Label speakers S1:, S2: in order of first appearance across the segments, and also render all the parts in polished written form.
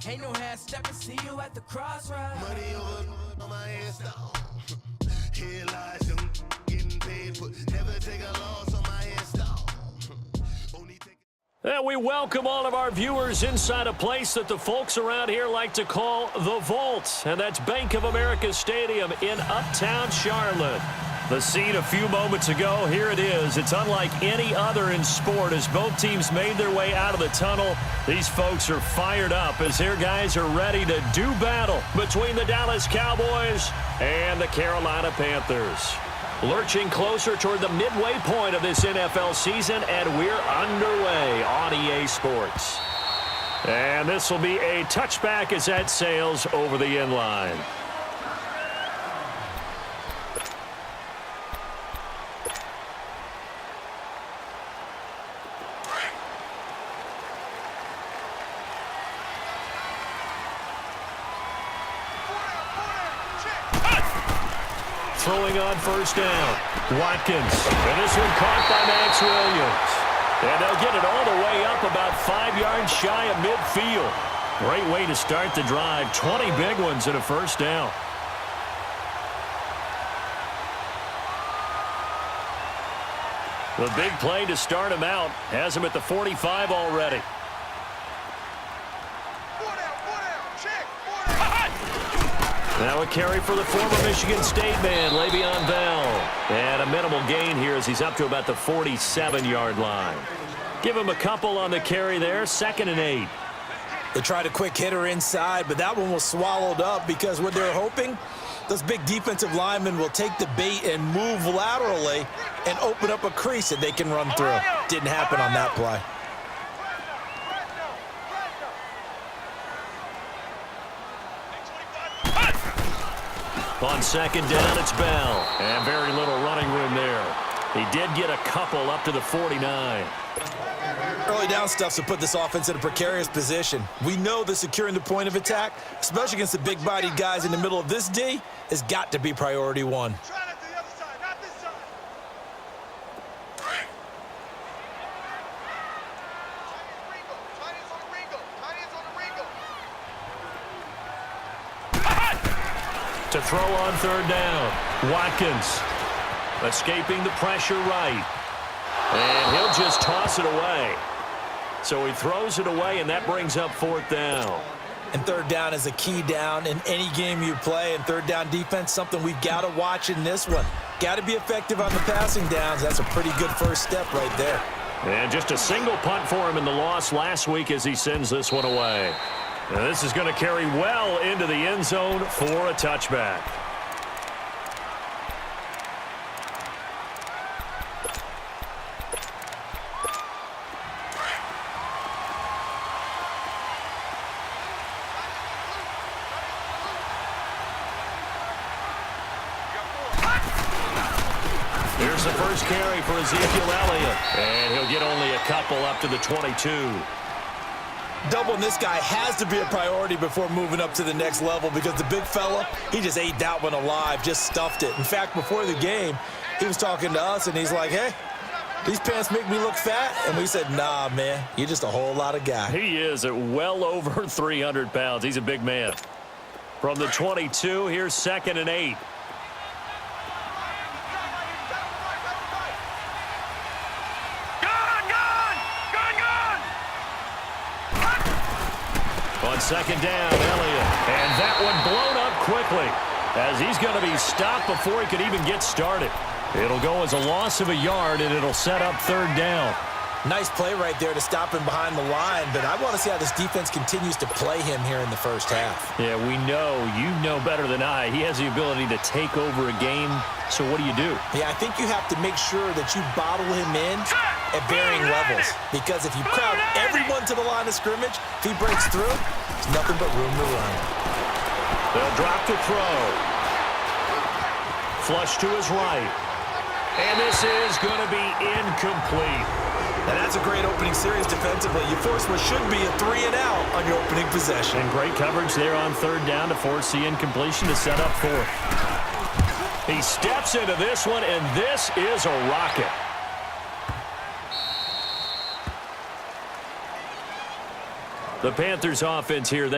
S1: Ain't no half stepping, see you at the crossroads.
S2: Money over on my headstone. Here lies them getting paid, but never take a loss on my headstone.
S3: And we welcome all of our viewers inside a place that the folks around here like to call the Vault, and that's Bank of America Stadium in Uptown Charlotte. The scene a few moments ago, here it is. It's unlike any other in sport as both teams made their way out of the tunnel. These folks are fired up as their guys are ready to do battle between the Dallas Cowboys and the Carolina Panthers. Lurching closer toward the midway point of this NFL season, and we're underway on EA Sports. And this will be a touchback as that sails over the end line. Throwing on first down. Watkins. And this one caught by Max Williams. And they'll get it all the way up about 5 yards shy of midfield. Great way to start the drive. 20 big ones and a first down. The big play to start him out has him at the 45 already. Now a carry for the former Michigan State man, Le'Veon Bell. And a minimal gain here as he's up to about the 47-yard line. Give him a couple on the carry there, 2nd and 8.
S4: They tried a quick hitter inside, but that one was swallowed up because what they're hoping, those big defensive linemen will take the bait and move laterally and open up a crease that they can run through. Didn't happen on that play.
S3: On 2nd down, it's Bell. And very little running room there. He did get a couple up to the 49.
S4: Early down stuff to put this offense in a precarious position. We know that securing the point of attack, especially against the big-bodied guys in the middle of this D, has got to be priority one.
S3: To throw on 3rd down. Watkins escaping the pressure right. And he'll just toss it away. So he throws it away, and that brings up 4th down.
S4: And 3rd down is a key down in any game you play. And 3rd down defense, something we've got to watch in this one. Got to be effective on the passing downs. That's a pretty good first step right there.
S3: And just a single punt for him in the loss last week as he sends this one away. Now this is going to carry well into the end zone for a touchback. Here's the first carry for Ezekiel Elliott. And he'll get only a couple up to the 22.
S4: Doubling this guy has to be a priority before moving up to the next level because the big fella, he just ate that one alive, just stuffed it. In fact, before the game, he was talking to us, and he's like, hey, these pants make me look fat? And we said, nah, man, you're just a whole lot of guy.
S3: He is at well over 300 pounds. He's a big man. From the 22, here's 2nd and 8. On 2nd down, Elliott. And that one blown up quickly as he's going to be stopped before he could even get started. It'll go as a loss of a yard, and it'll set up 3rd down.
S4: Nice play right there to stop him behind the line, but I want to see how this defense continues to play him here in the first half.
S3: Yeah, we know. You know better than I. He has the ability to take over a game, so what do?
S4: Yeah, I think you have to make sure that you bottle him in at varying levels, because if you crowd everyone to the line of scrimmage, if he breaks through, there's nothing but room to run.
S3: They'll drop to throw. Flush to his right. And this is going to be incomplete.
S4: And that's a great opening series defensively. You force what should be a 3-and-out on your opening possession.
S3: And great coverage there on 3rd down to force the incompletion to set up 4th. He steps into this one, and this is a rocket. The Panthers offense here.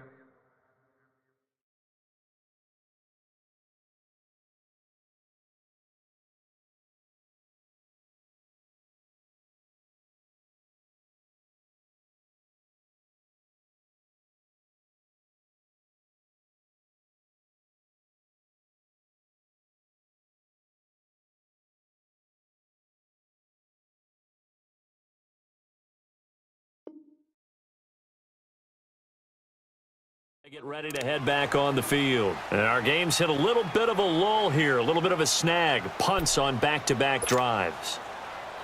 S3: Get ready to head back on the field. And our game's hit a little bit of a lull here, a little bit of a snag. Punts on back-to-back drives.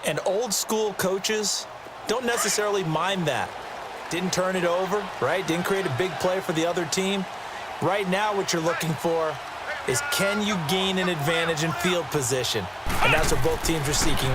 S4: And old school coaches don't necessarily mind that. Didn't turn it over, right? Didn't create a big play for the other team. Right now what you're looking for is, can you gain an advantage in field position? And that's what both teams are seeking.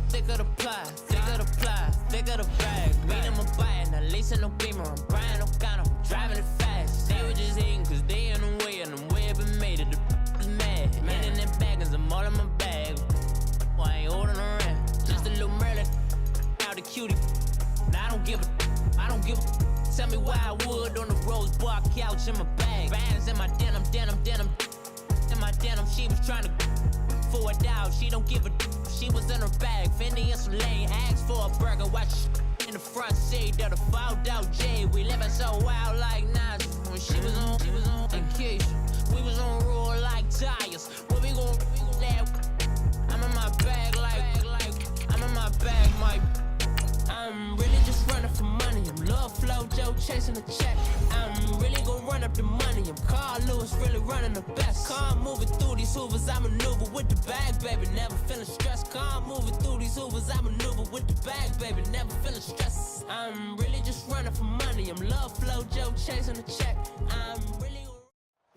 S1: Thicker the pie, thicker the bag. Beat him a bite, not leasing no beamer. I'm Brian O'Connor, I'm driving it fast. They were just hating cause they in the way, and the way I've been made it, the is mad. Man in that bag, cause I'm all in my bag. Well, I ain't holding around, just a little Merlin, out the cutie. Now I don't give a, tell me why I would on the rose bar couch in my bag. Bands in my denim, in my denim, she was trying to for a doubt, she don't give a. She was in her bag, Fendi and some lane. Asked for a burger, watch in the front seat of the fouled out J. We living so wild like Nas. When she was on vacation, we was on roll like tires. Where we gon' I'm in my bag like I'm in my bag, my. I'm really just running for money. I'm love flow, Joe chasing the check. I'm really gon' run up the money. I'm Carl Lewis, really running the best. Car moving through these hoovers, I maneuver with the bag, baby. Never feeling stressed. Car moving through these hoovers, I maneuver with the bag, baby. Never feeling stressed. I'm really just running for money. I'm love flow, Joe chasing the check. I'm really.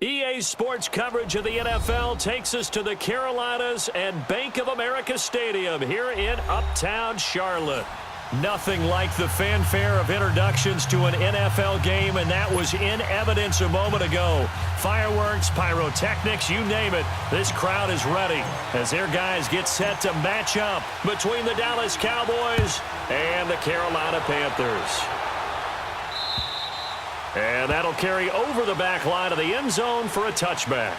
S3: EA Sports coverage of the NFL takes us to the Carolinas and Bank of America Stadium here in Uptown Charlotte. Nothing like the fanfare of introductions to an NFL game, and that was in evidence a moment ago. Fireworks, pyrotechnics, you name it. This crowd is ready as their guys get set to match up between the Dallas Cowboys and the Carolina Panthers. And that'll carry over the back line of the end zone for a touchback.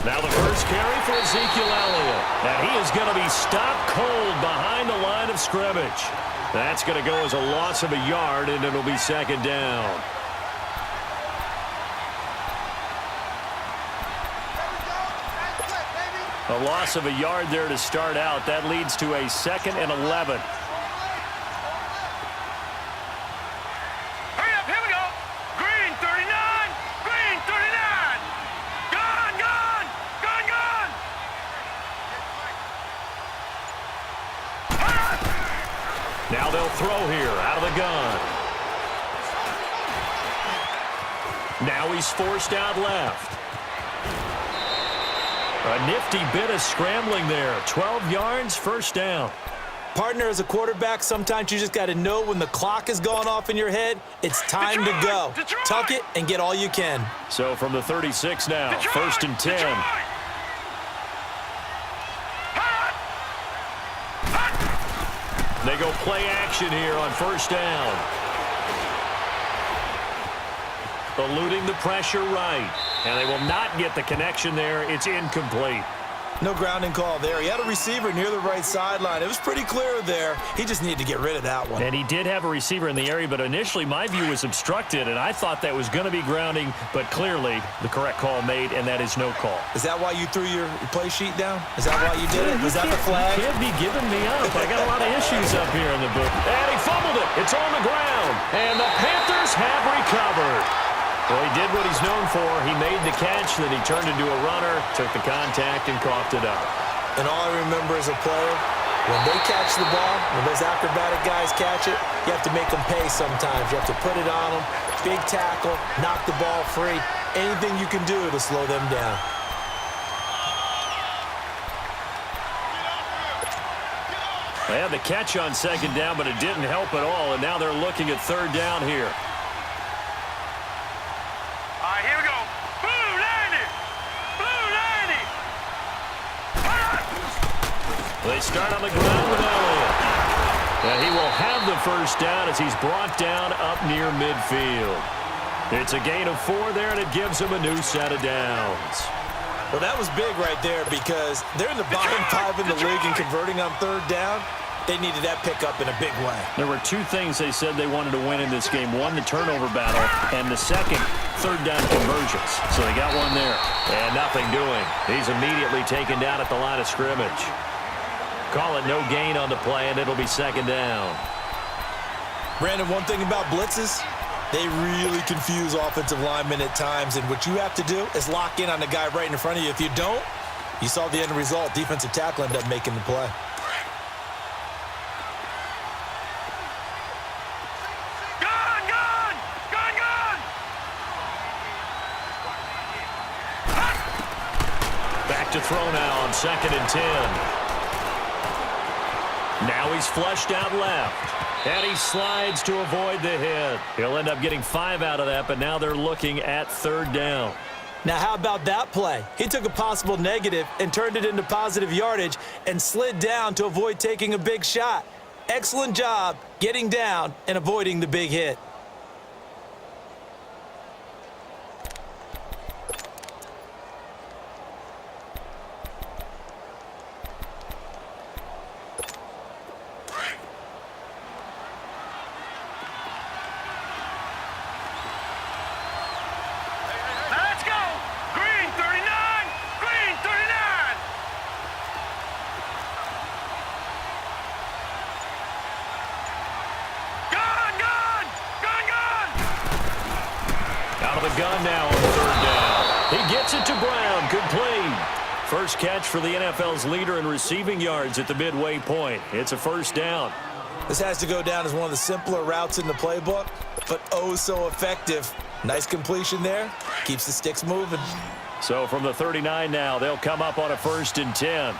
S3: Now the first carry for Ezekiel Elliott. And he is going to be stopped cold behind the line of scrimmage. That's going to go as a loss of a yard, and it'll be second down. A loss of a yard there to start out. That leads to a 2nd and 11. Now they'll throw here out of the gun. Now he's forced out left. A nifty bit of scrambling there. 12 yards, first down.
S4: Partner, as a quarterback, sometimes you just got to know when the clock has gone off in your head, it's time to go. Tuck it and get all you can.
S3: So from the 36 now, 1st and 10. They go play action here on first down. Eluding the pressure right. And they will not get the connection there. It's incomplete.
S4: No grounding call there. He had a receiver near the right sideline. It was pretty clear there. He just needed to get rid of that one.
S3: And he did have a receiver in the area, but initially my view was obstructed, and I thought that was going to be grounding, but clearly the correct call made, and that is no call.
S4: Is that why you threw your play sheet down? Is that why you did it? Was that the flag?
S3: You can't be giving me up. I got a lot of issues up here in the book. And he fumbled it. It's on the ground. And the Panthers have recovered. Well, he did what he's known for. He made the catch, then he turned into a runner, took the contact, and coughed it up.
S4: And all I remember as a player, when they catch the ball, when those acrobatic guys catch it, you have to make them pay sometimes. You have to put it on them, big tackle, knock the ball free, anything you can do to slow them down.
S3: They had the catch on second down, but it didn't help at all, and now they're looking at third down here.
S5: All right, here we go. Blue 90! Blue 90!
S3: They start on the ground with Elliott. And he will have the first down as he's brought down up near midfield. It's a gain of 4 there, and it gives him a new set of downs.
S4: Well, that was big right there because they're in the bottom 5 in the league and converting on third down. They needed that pickup in a big way.
S3: There were 2 things they said they wanted to win in this game. One, the turnover battle, and the second, third down conversions. So they got one there, and nothing doing. He's immediately taken down at the line of scrimmage. Call it no gain on the play, and it'll be second down.
S4: Brandon, one thing about blitzes, they really confuse offensive linemen at times, and what you have to do is lock in on the guy right in front of you. If you don't, you saw the end result. Defensive tackle ended up making the play.
S3: Back to throw now on 2nd and 10. Now he's flushed out left, and he slides to avoid the hit. He'll end up getting 5 out of that, but now they're looking at third down.
S4: Now, how about that play? He took a possible negative and turned it into positive yardage and slid down to avoid taking a big shot. Excellent job getting down and avoiding the big hit.
S3: Gun now on third down. He gets it to Brown. Complete. First catch for the NFL's leader in receiving yards at the midway point. It's a first down.
S4: This has to go down as one of the simpler routes in the playbook, but oh so effective. Nice completion there. Keeps the sticks moving.
S3: So from the 39 now, they'll come up on a 1st and 10.
S5: All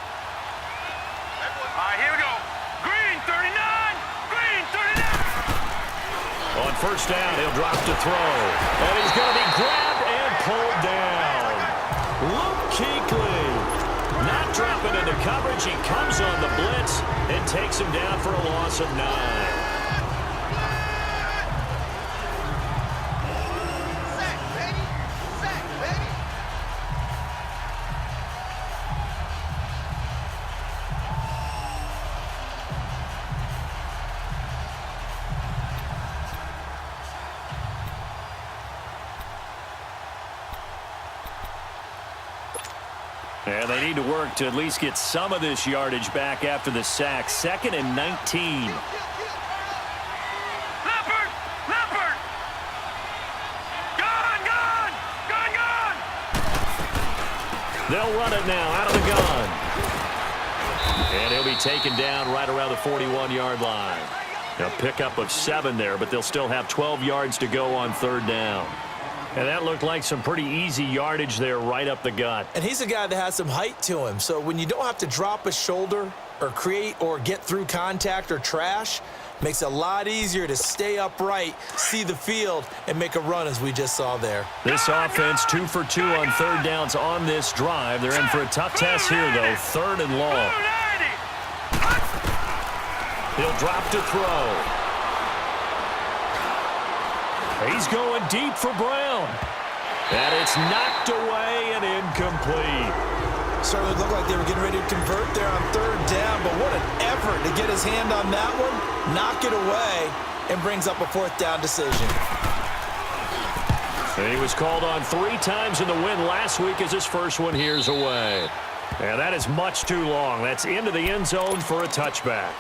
S5: right, here we go. Green 39! Green 39!
S3: On first down, he'll drop to throw. And he's going to be grabbed and pulled down. Luke Kuechly not dropping into coverage. He comes on the blitz and takes him down for a loss of 9. And they need to work to at least get some of this yardage back after the sack. 2nd and 19.
S5: Leopard! Leopard! Gun! Gun! Gun! Gun!
S3: They'll run it now out of the gun. And he'll be taken down right around the 41-yard line. A pickup of 7 there, but they'll still have 12 yards to go on third down. And that looked like some pretty easy yardage there right up the gut.
S4: And he's a guy that has some height to him. So when you don't have to drop a shoulder or create or get through contact or trash, makes it a lot easier to stay upright, see the field, and make a run as we just saw there.
S3: This offense 2 for 2 on third downs on this drive. They're in for a tough test here, though. 3rd and long. He'll drop to throw. He's going deep for Brown. And it's knocked away and incomplete.
S4: Certainly looked like they were getting ready to convert there on third down, but what an effort to get his hand on that one, knock it away, and brings up a 4th down decision.
S3: And he was called on 3 times in the win last week as his first one here's away. And that is much too long. That's into the end zone for a touchback.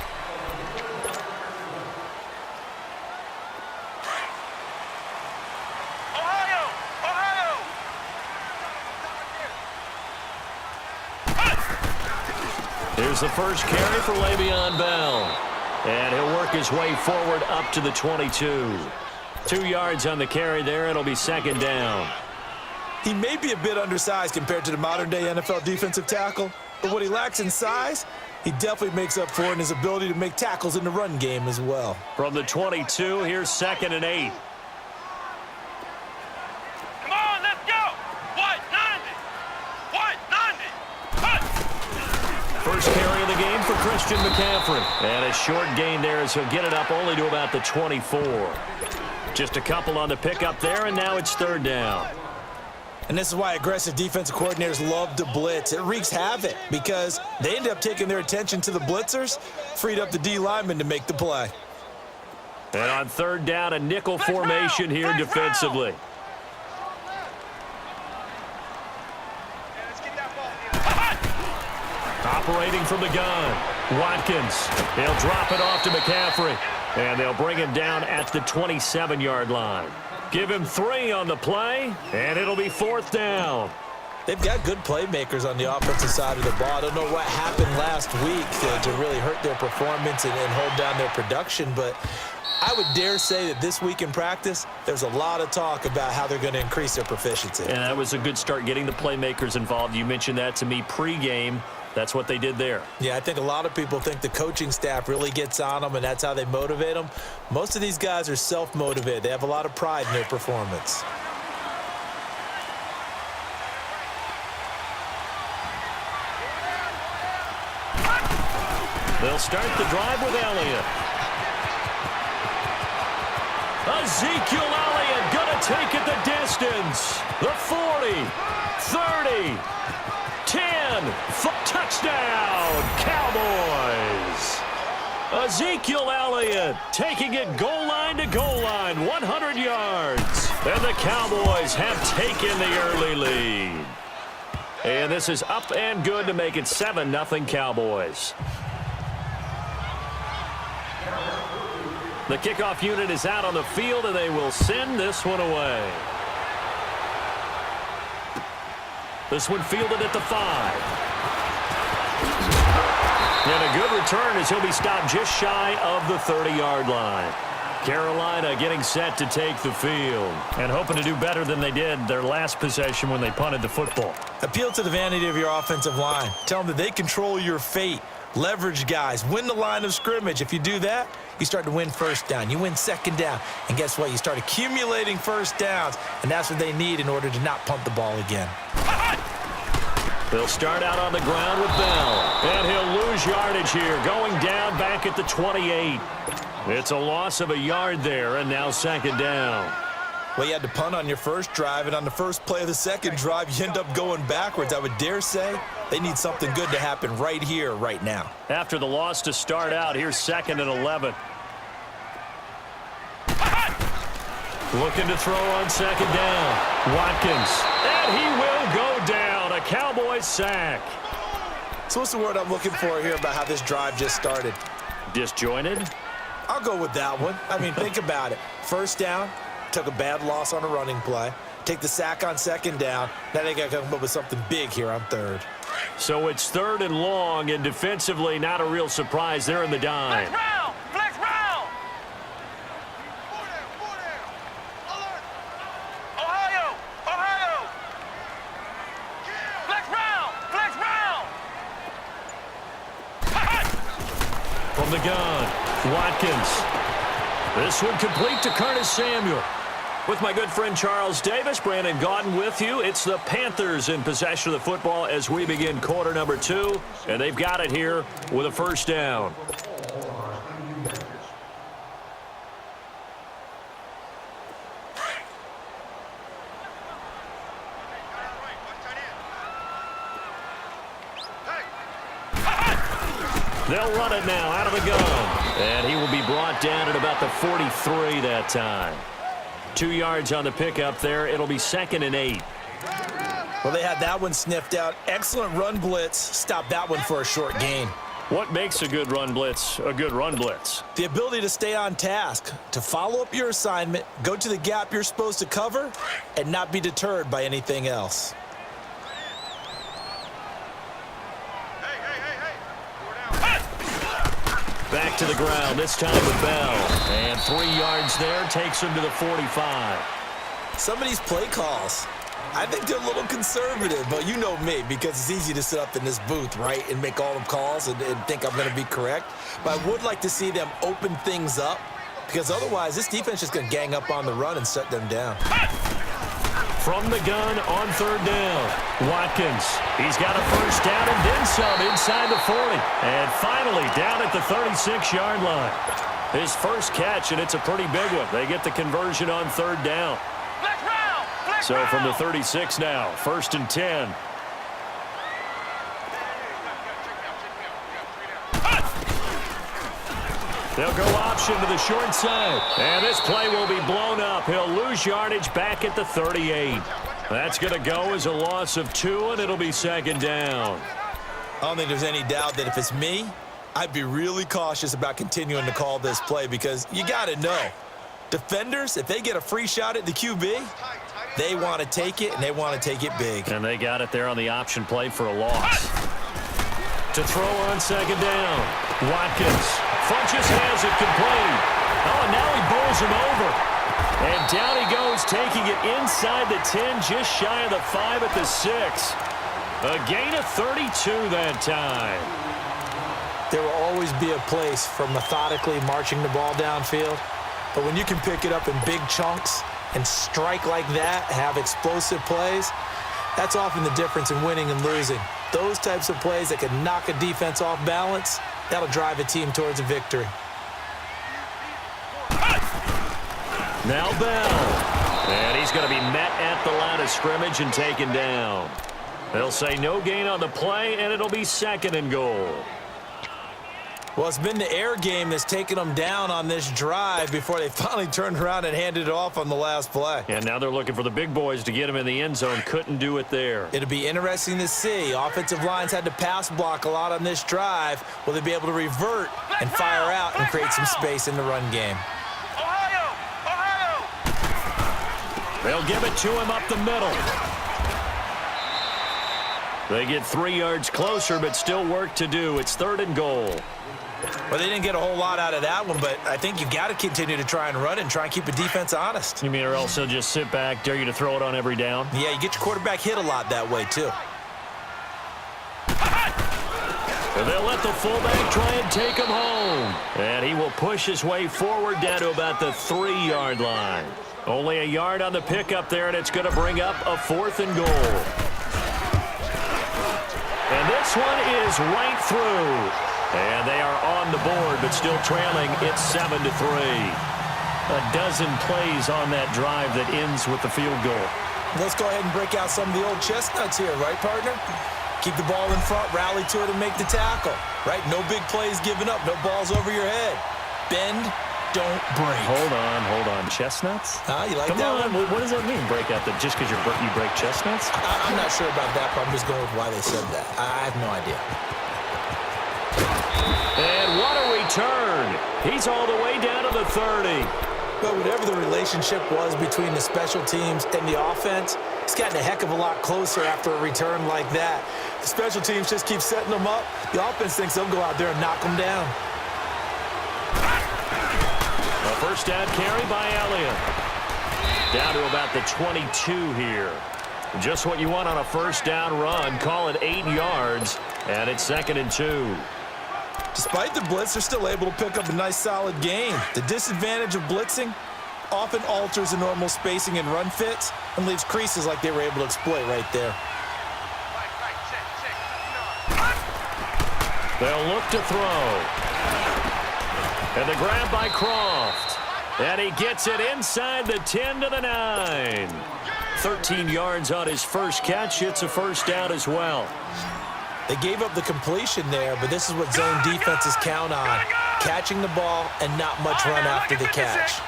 S3: Here's the first carry for Le'Veon Bell. And he'll work his way forward up to the 22. 2 yards on the carry there. It'll be 2nd down.
S4: He may be a bit undersized compared to the modern-day NFL defensive tackle, but what he lacks in size, He definitely makes up for it in his ability to make tackles in the run game as well.
S3: From the 22, here's 2nd and 8.
S5: Come on, let's go. White 90. White 90. Cut.
S3: First carry of the game for Christian McCaffrey. And a short gain there as he'll get it up only to about the 24. Just a couple on the pickup there, and now it's 3rd down.
S4: And this is why aggressive defensive coordinators love to blitz. It wreaks havoc because they end up taking their attention to the blitzers, freed up the D lineman to make the play.
S3: And on 3rd down, a nickel formation here defensively. Operating from the gun, Watkins. He'll drop it off to McCaffrey. And they'll bring him down at the 27-yard line. Give him 3 on the play, and it'll be 4th down.
S4: They've got good playmakers on the offensive side of the ball. I don't know what happened last week to really hurt their performance and hold down their production, but I would dare say that this week in practice, there's a lot of talk about how they're going to increase their proficiency.
S3: And that was a good start getting the playmakers involved. You mentioned that to me pregame. That's what they did there.
S4: Yeah, I think a lot of people think the coaching staff really gets on them, and that's how they motivate them. Most of these guys are self-motivated. They have a lot of pride in their performance.
S3: They'll start the drive with Elliott. Ezekiel Elliott going to take it the distance. The 40, 30, 10, touchdown, Cowboys. Ezekiel Elliott taking it goal line to goal line, 100 yards. And the Cowboys have taken the early lead. And this is up and good to make it 7-0 Cowboys. The kickoff unit is out on the field, and they will send this one away. This one fielded at the 5. And a good return as he'll be stopped just shy of the 30-yard line. Carolina getting set to take the field and hoping to do better than they did their last possession when they punted the football.
S4: Appeal to the vanity of your offensive line. Tell them that they control your fate. Leverage guys. Win the line of scrimmage. If you do that, you start to win 1st down. You win 2nd down. And guess what? You start accumulating 1st downs. And that's what they need in order to not punt the ball again.
S3: They'll start out on the ground with Bell. And he'll lose yardage here, going down back at the 28. It's a loss of a yard there, and now 2nd down.
S4: Well, you had to punt on your first drive, and on the first play of the second drive, you end up going backwards. I would dare say they need something good to happen right here, right now.
S3: After the loss to start out, here's 2nd and 11. Looking to throw on 2nd down. Watkins. And he will go down. A Cowboys sack.
S4: So what's the word I'm looking for here about how this drive just started?
S3: Disjointed?
S4: I'll go with that one. I mean, think about it. 1st down, took a bad loss on a running play. Take the sack on 2nd down. Now they got to come up with something big here on 3rd.
S3: So it's 3rd and long, and defensively not a real surprise there in the dime.
S5: Flex round! Flex round! Ohio! Ohio! Flex round! Flex round!
S3: From the gun, Watkins. This one complete to Curtis Samuel. With my good friend Charles Davis, Brandon Gaudin with you. It's the Panthers in possession of the football as we begin quarter number 2. And they've got it here with a 1st down. They'll run it now out of the gun. And he will be brought down at about the 43 that time. 2 yards on the pickup there. It'll be 2nd and 8.
S4: Well, they had that one sniffed out. Excellent run blitz. Stop that one for a short gain.
S3: What makes a good run blitz a good run blitz?
S4: The ability to stay on task, to follow up your assignment, go to the gap you're supposed to cover, and not be deterred by anything else.
S3: Back to the ground, this time with Bell. And 3 yards there takes him to the 45.
S4: Some of these play calls, I think they're a little conservative, but you know me, because it's easy to sit up in this booth, right, and make all the calls and think I'm going to be correct. But I would like to see them open things up, because otherwise this defense is just going to gang up on the run and shut them down.
S3: From the gun on third down, Watkins. He's got a first down and then some inside the 40. And finally down at the 36-yard line. His first catch, and it's a pretty big one. They get the conversion on third down. So from the 36 now, 1st and 10. They'll go option to the short side. And this play will be blown up. He'll lose yardage back at the 38. That's going to go as a loss of 2, and it'll be 2nd down.
S4: I don't think there's any doubt that if it's me, I'd be really cautious about continuing to call this play, because you got to know, defenders, if they get a free shot at the QB, they want to take it, and they want to take it big.
S3: And they got it there on the option play for a loss. To throw on 2nd down, Watkins. Funches has it complete. Oh, and now he bowls him over. And down he goes, taking it inside the 10, just shy of the 5 at the 6. A gain of 32 that time.
S4: There will always be a place for methodically marching the ball downfield. But when you can pick it up in big chunks and strike like that, have explosive plays, that's often the difference in winning and losing. Those types of plays that can knock a defense off balance, that'll drive a team towards a victory.
S3: Now Bell. And he's going to be met at the line of scrimmage and taken down. They'll say no gain on the play, and it'll be 2nd and goal.
S4: Well, it's been the air game that's taken them down on this drive before they finally turned around and handed it off on the last play.
S3: And now they're looking for the big boys to get him in the end zone. Couldn't do it there.
S4: It'll be interesting to see. Offensive lines had to pass block a lot on this drive. Will they be able to revert and fire out and create some space in the run game?
S3: They'll give it to him up the middle. They get 3 yards closer, but still work to do. It's 3rd and goal.
S4: Well, they didn't get a whole lot out of that one, but I think you've got to continue to try and run it and try and keep the defense honest.
S3: You mean, or else they'll just sit back, dare you to throw it on every down?
S4: Yeah, you get your quarterback hit a lot that way, too.
S3: And they'll let the fullback try and take him home. And he will push his way forward down to about the 3-yard line. Only a yard on the pickup there, and it's going to bring up a 4th and goal. And this one is right through. And they are on the board, but still trailing. It's 7-3. A dozen plays on that drive that ends with the field goal.
S4: Let's go ahead and break out some of the old chestnuts here, right, partner? Keep the ball in front, rally to it, and make the tackle, right? No big plays given up, no balls over your head. Bend, don't break.
S3: Hold on. Chestnuts?
S4: You like
S3: Come
S4: that
S3: on.
S4: one?
S3: What does that mean, break out? Just because you break chestnuts?
S4: I'm not sure about that, but I'm just going with why they said that. I have no idea.
S3: And what a return. He's all the way down to the 30.
S4: But whatever the relationship was between the special teams and the offense, it's gotten a heck of a lot closer after a return like that. The special teams just keep setting them up. The offense thinks they'll go out there and knock them down.
S3: A first down carry by Elliott. Down to about the 22 here. Just what you want on a first down run. Call it 8 yards, and it's 2nd and 2.
S4: Despite the blitz, they're still able to pick up a nice, solid gain. The disadvantage of blitzing often alters the normal spacing and run fits and leaves creases like they were able to exploit right there.
S3: They'll look to throw. And the grab by Croft. And he gets it inside the 10 to the 9. 13 yards on his first catch. It's a first down as well.
S4: They gave up the completion there, but this is what zone defenses count on. Catching the ball and not much run after the catch.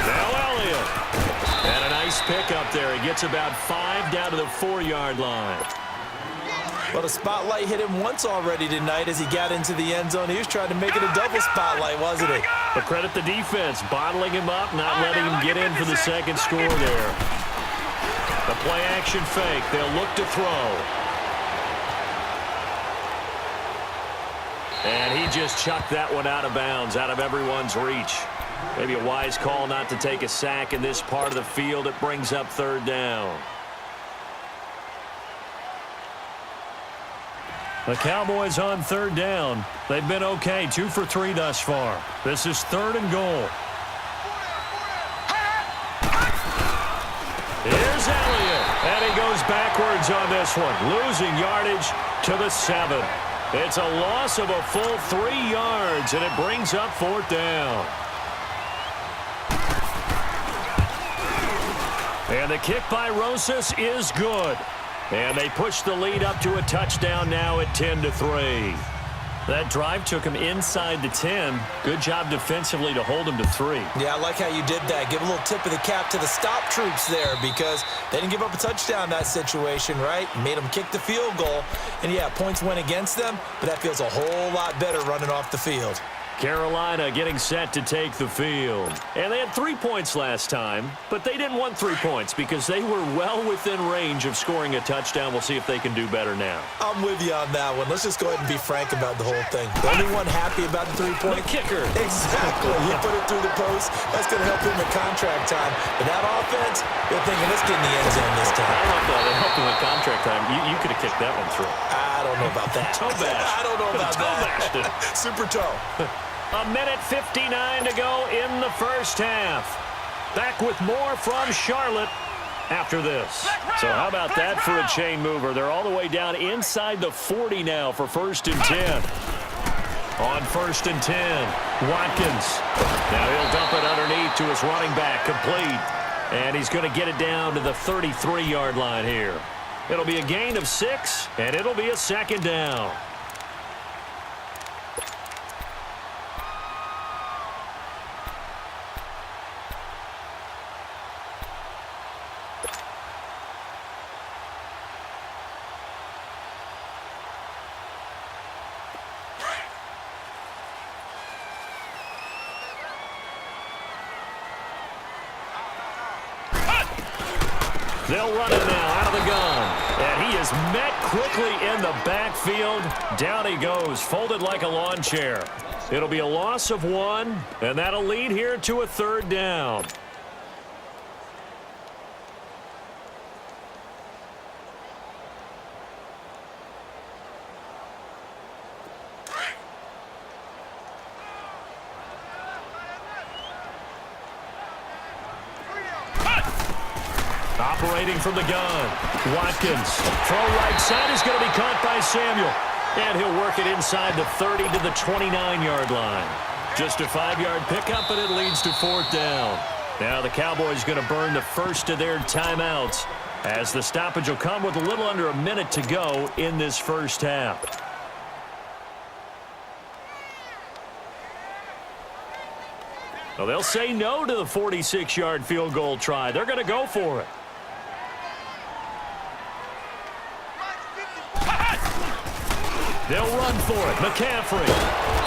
S3: Now Elliott. And a nice pick up there. He gets about 5 down to the 4-yard line.
S4: Well, the spotlight hit him once already tonight as he got into the end zone. He was trying to make it a double spotlight, wasn't he?
S3: But credit the defense, bottling him up, not letting him get in for the second score there. The play-action fake. They'll look to throw. And he just chucked that one out of bounds, out of everyone's reach. Maybe a wise call not to take a sack in this part of the field. It brings up third down. The Cowboys on third down. They've been okay, 2 for 3 thus far. This is 3rd and goal. Here's Elliott, and he goes backwards on this one, losing yardage to the 7. It's a loss of a full 3 yards, and it brings up 4th down. And the kick by Rosas is good. And they push the lead up to a touchdown now at 10-3. That drive took him inside the 10. Good job defensively to hold him to 3.
S4: Yeah, I like how you did that. Give a little tip of the cap to the stop troops there because they didn't give up a touchdown in that situation, right? Made them kick the field goal. And, yeah, points went against them, but that feels a whole lot better running off the field.
S3: Carolina getting set to take the field. And they had 3 points last time, but they didn't want 3 points because they were well within range of scoring a touchdown. We'll see if they can do better now.
S4: I'm with you on that one. Let's just go ahead and be frank about the whole thing. The only one happy about the 3-point?
S3: The kicker.
S4: Exactly. He put it through the post. That's going to help him in contract time. But that offense, they're thinking, let's get in the end zone this time.
S3: I like that. It helped him in contract time. You could have kicked that one through.
S4: I don't know about that.
S3: Toe bash.
S4: I don't know about that. Super toe.
S3: A minute 59 to go in the first half. Back with more from Charlotte after this. So how about that for a chain mover? They're all the way down inside the 40 now for 1st and 10. On 1st and 10, Watkins. Now he'll dump it underneath to his running back, complete. And he's going to get it down to the 33-yard line here. It'll be a gain of 6, and it'll be a 2nd down. They'll run it now out of the gun. And he is met quickly in the backfield. Down he goes, folded like a lawn chair. It'll be a loss of 1, and that'll lead here to a 3rd down. Operating from the gun, Watkins. Throw right side is going to be caught by Samuel. And he'll work it inside the 30 to the 29-yard line. Just a 5-yard pickup, and it leads to 4th down. Now the Cowboys going to burn the first of their timeouts as the stoppage will come with a little under a minute to go in this first half. Well, they'll say no to the 46-yard field goal try. They're going to go for it. They'll run for it. McCaffrey.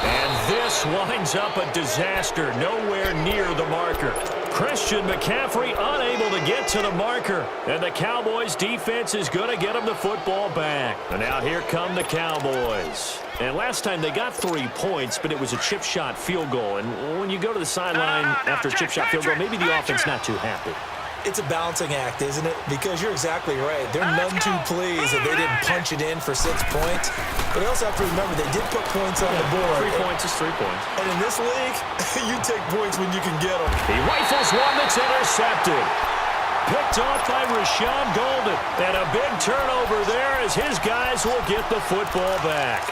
S3: And this winds up a disaster. Nowhere near the marker. Christian McCaffrey unable to get to the marker. And the Cowboys defense is going to get him the football back. And now here come the Cowboys. And last time they got 3 points, but it was a chip shot field goal. And when you go to the sideline after a chip shot field goal, maybe the offense not too happy.
S4: It's a balancing act, isn't it? Because you're exactly right. They're none too pleased that they didn't punch it in for 6 points. But they also have to remember they did put points on the board.
S3: 3 points is 3 points.
S4: And in this league, you take points when you can get them.
S3: He rifles one that's intercepted. Picked off by Rashawn Golden. And a big turnover there as his guys will get the football back.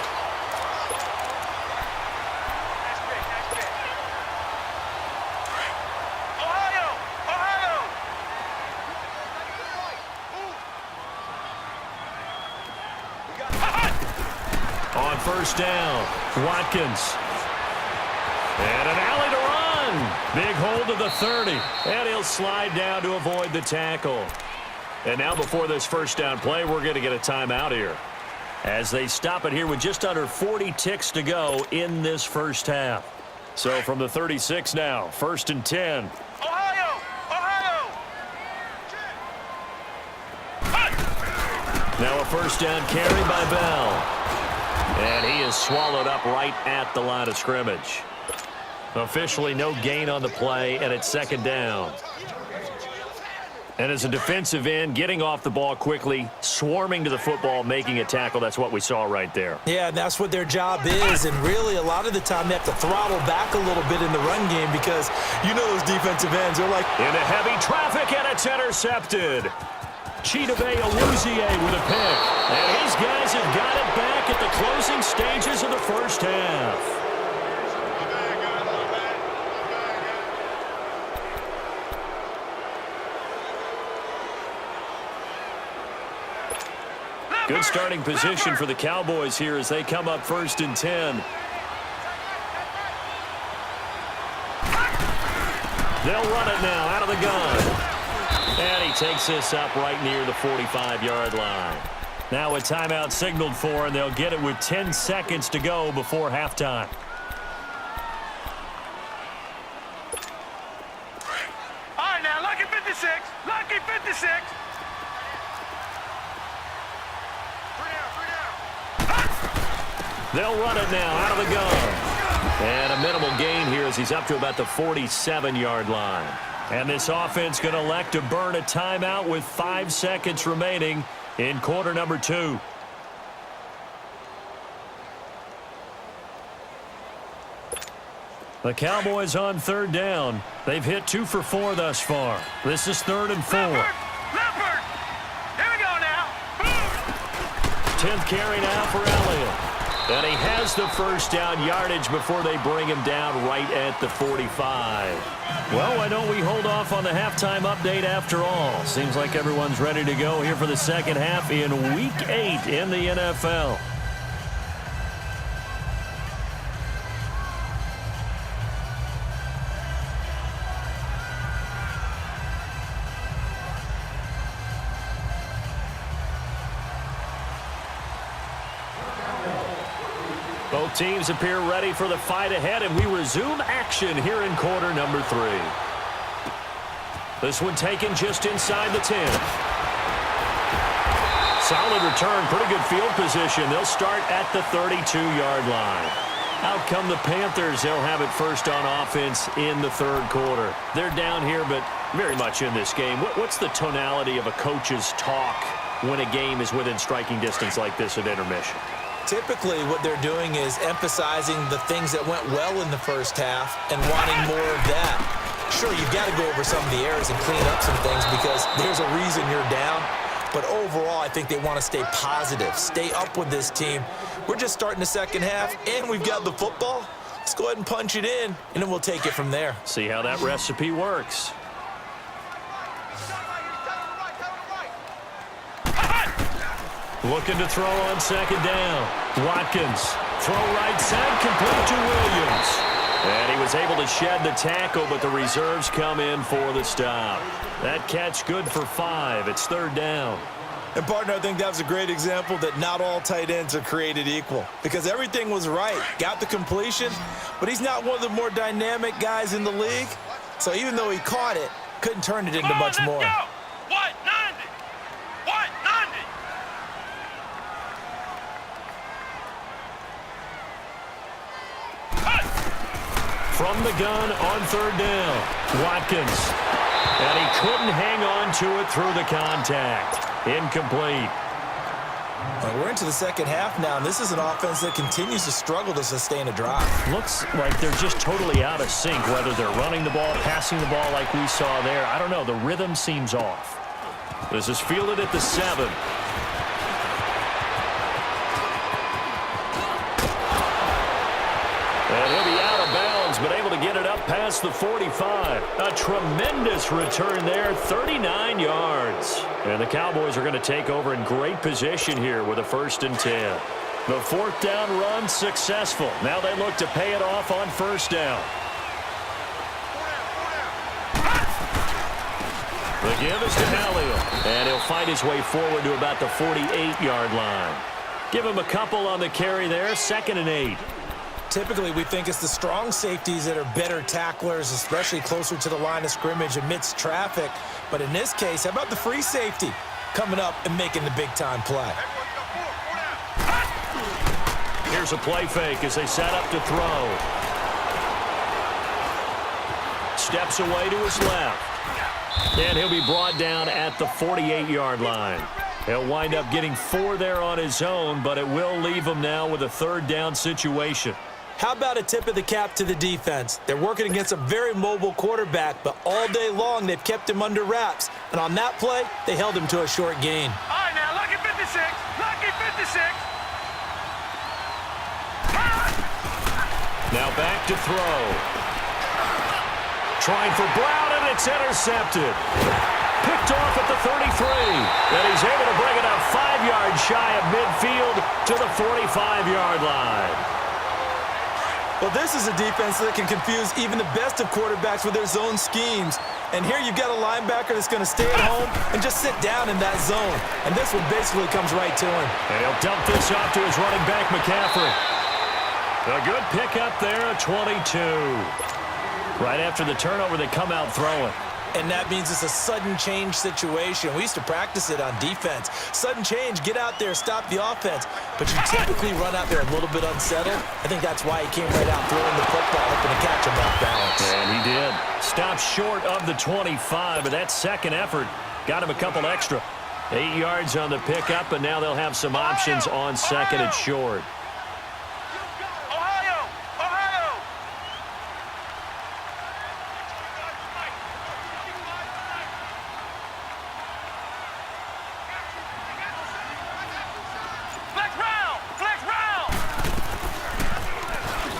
S3: On 1st down, Watkins. And an alley to run. Big hold of the 30. And he'll slide down to avoid the tackle. And now before this 1st down play, we're going to get a timeout here. As they stop it here with just under 40 ticks to go in this first half. So from the 36 now, 1st and 10.
S5: Ohio!
S3: Now a 1st down carry by Bell. And he is swallowed up right at the line of scrimmage. Officially no gain on the play, and it's second down. And as a defensive end, getting off the ball quickly, swarming to the football, making a tackle, that's what we saw right there.
S4: Yeah, and that's what their job is. And really, a lot of the time, they have to throttle back a little bit in the run game because you know those defensive ends are like...
S3: Into heavy traffic, and it's intercepted. LjDubZero with a pick. And his guys have got it back at the closing stages of the first half. Good starting position for the Cowboys here as they come up 1st and 10. They'll run it now out of the gun. And he takes this up right near the 45-yard line. Now a timeout signaled for, and they'll get it with 10 seconds to go before halftime.
S5: All right, now, lucky 56. Lucky 56.
S3: They'll run it now out of the gun. And a minimal gain here as he's up to about the 47-yard line. And this offense going to elect to burn a timeout with 5 seconds remaining in quarter number 2. The Cowboys on 3rd down. They've hit 2 for 4 thus far. This is 3rd and 4.
S5: Leopard. Here we go now.
S3: 10th carry now for Elliott. And he has the first down yardage before they bring him down right at the 45. Well, why don't we hold off on the halftime update after all? Seems like everyone's ready to go here for the second half in Week 8 in the NFL. Both teams appear ready for the fight ahead, and we resume action here in quarter number 3. This one taken just inside the 10. Solid return, pretty good field position. They'll start at the 32-yard line. Out come the Panthers. They'll have it first on offense in the 3rd quarter. They're down here, but very much in this game. What's the tonality of a coach's talk when a game is within striking distance like this at intermission?
S4: Typically, what they're doing is emphasizing the things that went well in the first half and wanting more of that. Sure, you've got to go over some of the errors and clean up some things because there's a reason you're down. But overall, I think they want to stay positive, stay up with this team. We're just starting the second half, and we've got the football. Let's go ahead and punch it in, and then we'll take it from there.
S3: See how that recipe works. Looking to throw on 2nd down. Watkins, throw right side, complete to Williams. And he was able to shed the tackle, but the reserves come in for the stop. That catch good for 5. It's 3rd down.
S4: And, partner, I think that was a great example that not all tight ends are created equal because everything was right. Got the completion, but he's not one of the more dynamic guys in the league. So even though he caught it, couldn't turn it into much more.
S5: What? 90. What? 90.
S3: From the gun on 3rd down, Watkins. And he couldn't hang on to it through the contact. Incomplete.
S4: Well, we're into the second half now, and this is an offense that continues to struggle to sustain a drive.
S3: Looks like they're just totally out of sync, whether they're running the ball, passing the ball like we saw there. I don't know. The rhythm seems off. This is fielded at the 7. And he'll be out of bounds, but able to get it up past the 45. A tremendous return there, 39 yards. And the Cowboys are going to take over in great position here with a 1st and 10. The 4th down run successful. Now they look to pay it off on 1st down. The give is to Elliott. And he'll fight his way forward to about the 48-yard line. Give him a couple on the carry there, 2nd and 8.
S4: Typically, we think it's the strong safeties that are better tacklers, especially closer to the line of scrimmage amidst traffic. But in this case, how about the free safety coming up and making the big-time play?
S3: Here's a play fake as they set up to throw. steps away to his left. And he'll be brought down at the 48-yard line. He'll wind up getting 4 there on his own, but it will leave him now with a third down situation.
S4: How about a tip of the cap to the defense? They're working against a very mobile quarterback, but all day long they've kept him under wraps. And on that play, they held him to a short gain.
S5: All right, now, lucky 56. Lucky 56.
S3: Now back to throw. Trying for Brown, and it's intercepted. Picked off at the 33. And he's able to bring it up 5 yards shy of midfield to the 45-yard line.
S4: Well, this is a defense that can confuse even the best of quarterbacks with their zone schemes. And here you've got a linebacker that's going to stay at home and just sit down in that zone. And this one basically comes right to him.
S3: And he'll dump this off to his running back, McCaffrey. A good pickup there, a 22. Right after the turnover, they come out throwing.
S4: And that means it's a sudden change situation. We used to practice it on defense. Sudden change, get out there, stop the offense. But you typically run out there a little bit unsettled. I think that's why he came right out throwing the football, hoping to catch him off balance.
S3: And he did. Stopped short of the 25, but that second effort got him a couple extra. 8 yards on the pickup, and now they'll have some options on second and short.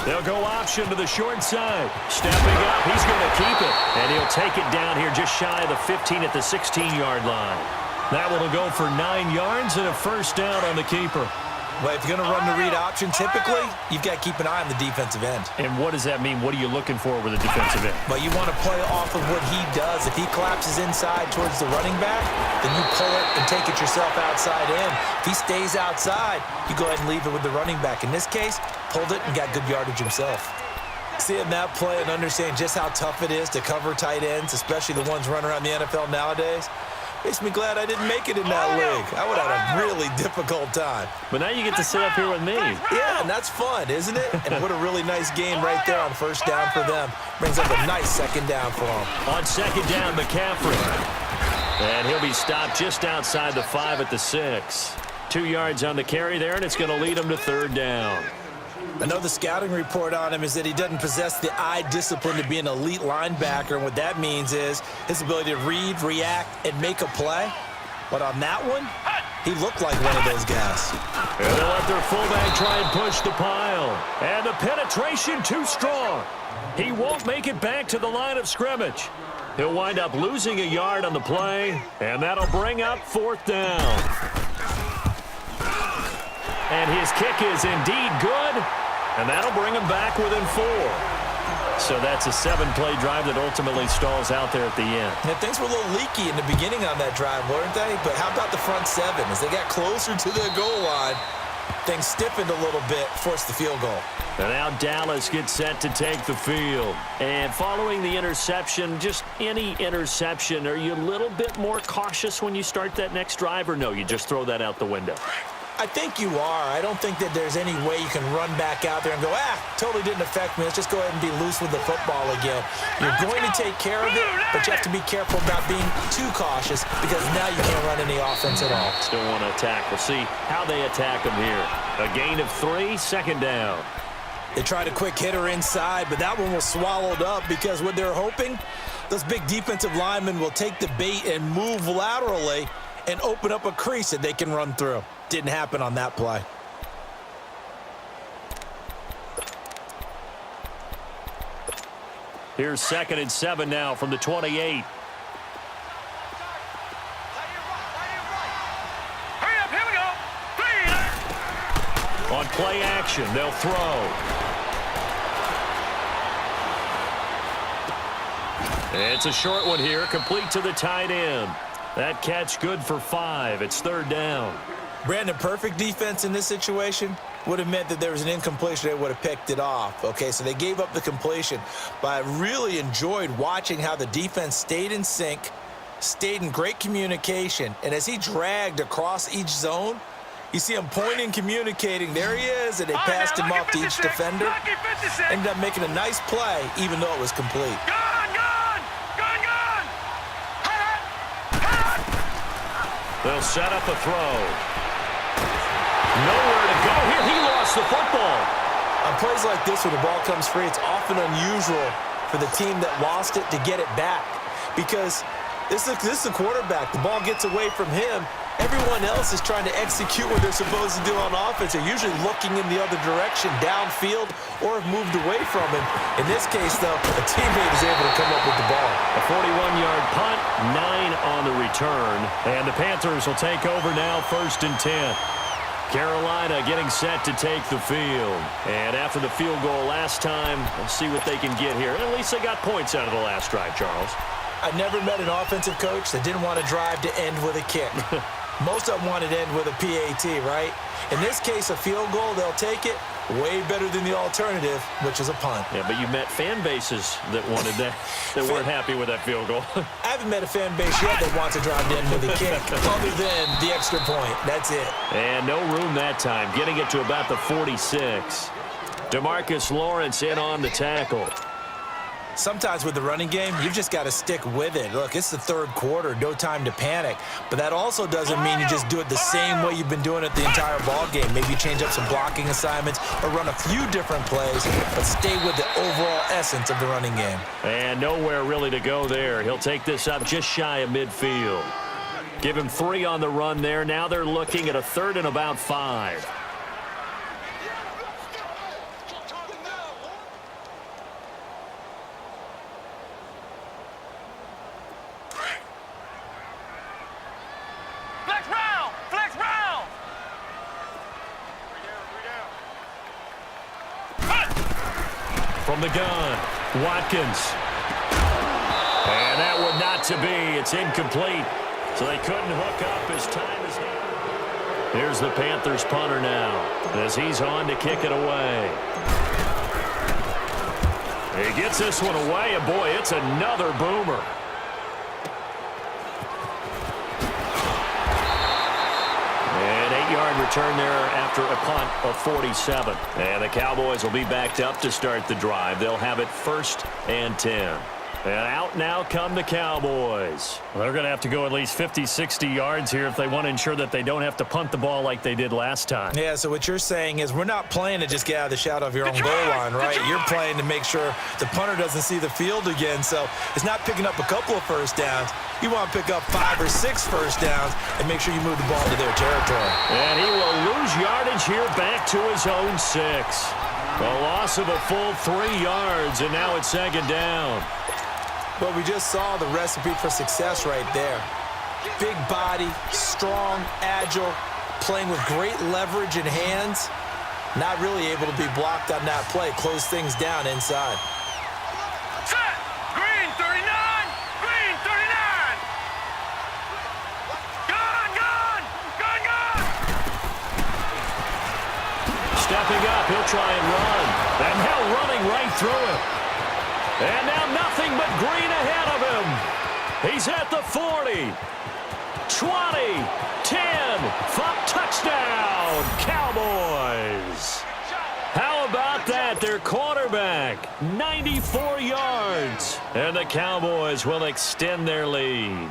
S3: They'll go option to the short side. Stepping up, he's going to keep it. And he'll take it down here just shy of the 15 at the 16-yard line. That one will go for 9 yards and a first down on the keeper.
S4: Well, if you're going to run the read option, typically, you've got to keep an eye on the defensive end.
S3: And what does that mean? What are you looking for with a defensive end?
S4: Well, you want to play off of what he does. If he collapses inside towards the running back, then you pull it and take it yourself outside in. If he stays outside, you go ahead and leave it with the running back. In this case, pulled it and got good yardage himself. Seeing that play and understanding just how tough it is to cover tight ends, especially the ones running around the NFL nowadays, makes me glad I didn't make it in that league. I would have had a really difficult time.
S3: But now you get to sit up here with me.
S4: Yeah, and that's fun, isn't it? And what a really nice game right there on first down for them. Brings up a nice second down for them.
S3: On second down, McCaffrey. And he'll be stopped just outside the 5 at the 6. 2 yards on the carry there, and it's going to lead him to third down.
S4: I know the scouting report on him is that he doesn't possess the eye discipline to be an elite linebacker, and what that means is his ability to read, react, and make a play. But on that one, he looked like one of those guys.
S3: And they'll let their fullback try and push the pile. And the penetration too strong. He won't make it back to the line of scrimmage. He'll wind up losing a yard on the play, and that'll bring up fourth down. And his kick is indeed good. And that'll bring him back within 4. So that's a 7-play drive that ultimately stalls out there at the end.
S4: Yeah, things were a little leaky in the beginning on that drive, weren't they? But how about the front 7? As they got closer to the goal line, things stiffened a little bit, forced the field goal.
S3: And now Dallas gets set to take the field. And following the interception, just any interception, are you a little bit more cautious when you start that next drive, or no, you just throw that out the window?
S4: I think you are. I don't think that there's any way you can run back out there and go, totally didn't affect me. Let's just go ahead and be loose with the football again. You're going to take care of it, but you have to be careful about being too cautious because now you can't run any offense at all.
S3: Still want to attack. We'll see how they attack them here. A gain of 3, second down.
S4: They tried a quick hitter inside, but that one was swallowed up because what they're hoping, those big defensive linemen will take the bait and move laterally and open up a crease that they can run through. Didn't happen on that play.
S3: Here's 2nd and 7 now from the 28.
S5: Hurry up, here we go.
S3: On play action, they'll throw. It's a short one here, complete to the tight end. That catch good for 5. It's third down.
S4: Brandon, perfect defense in this situation would have meant that there was an incompletion. They would have picked it off. Okay, so they gave up the completion. But I really enjoyed watching how the defense stayed in sync, stayed in great communication. And as he dragged across each zone, you see him pointing, communicating. There he is, and they passed him off to each defender. Ended up making a nice play, even though it was complete.
S5: Go!
S3: They'll set up a throw. Nowhere to go here. He lost the football.
S4: On plays like this, when the ball comes free, it's often unusual for the team that lost it to get it back, because this is the quarterback. The ball gets away from him. Everyone else is trying to execute what they're supposed to do on offense. They're usually looking in the other direction, downfield, or have moved away from him. In this case, though, a teammate is able to come up with the ball.
S3: A 41-yard punt, 9 on the return. And the Panthers will take over now, 1st and 10. Carolina getting set to take the field. And after the field goal last time, let's see what they can get here. At least they got points out of the last drive, Charles.
S4: I never met an offensive coach that didn't want to drive to end with a kick. Most of them wanted to end with a PAT, right? In this case, a field goal, they'll take it. Way better than the alternative, which is a punt.
S3: Yeah, but you met fan bases that wanted that, that weren't happy with that field goal.
S4: I haven't met a fan base yet that wants to drive to end with a kick, other than the extra point. That's it.
S3: And no room that time, getting it to about the 46. DeMarcus Lawrence in on the tackle.
S4: Sometimes with the running game, you've just got to stick with it. Look, it's the third quarter, no time to panic. But that also doesn't mean you just do it the same way you've been doing it the entire ball game. Maybe you change up some blocking assignments or run a few different plays, but stay with the overall essence of the running game.
S3: And nowhere really to go there. He'll take this up just shy of midfield. Give him 3 on the run there. Now they're looking at a 3rd and about 5.
S5: Flex round!
S3: From the gun, Watkins. And that one not to be. It's incomplete. So they couldn't hook up as time is here. Here's the Panthers punter now as he's on to kick it away. He gets this one away, and boy, it's another boomer. An 8-yard return there after a punt of 47. And the Cowboys will be backed up to start the drive. They'll have it 1st and 10. And out now come the Cowboys. Well, they're going to have to go at least 50, 60 yards here if they want to ensure that they don't have to punt the ball like they did last time.
S4: Yeah, so what you're saying is we're not playing to just get out of the shadow of your own goal line, right? You're playing to make sure the punter doesn't see the field again. So it's not picking up a couple of first downs. You want to pick up 5 or 6 first downs and make sure you move the ball to their territory.
S3: And he will lose yardage here back to his own 6. A loss of a full 3 yards, and now it's 2nd down.
S4: Well, we just saw the recipe for success right there. Big body, strong, agile, playing with great leverage in hands. Not really able to be blocked on that play. Close things down inside.
S5: Set! Green 39! Green 39! Gun!
S3: Stepping up, he'll try and run. And now running right through it. And now nothing but green ahead of him. He's at the 40, 20, 10, touchdown, Cowboys. How about that? Their quarterback, 94 yards. And the Cowboys will extend their lead.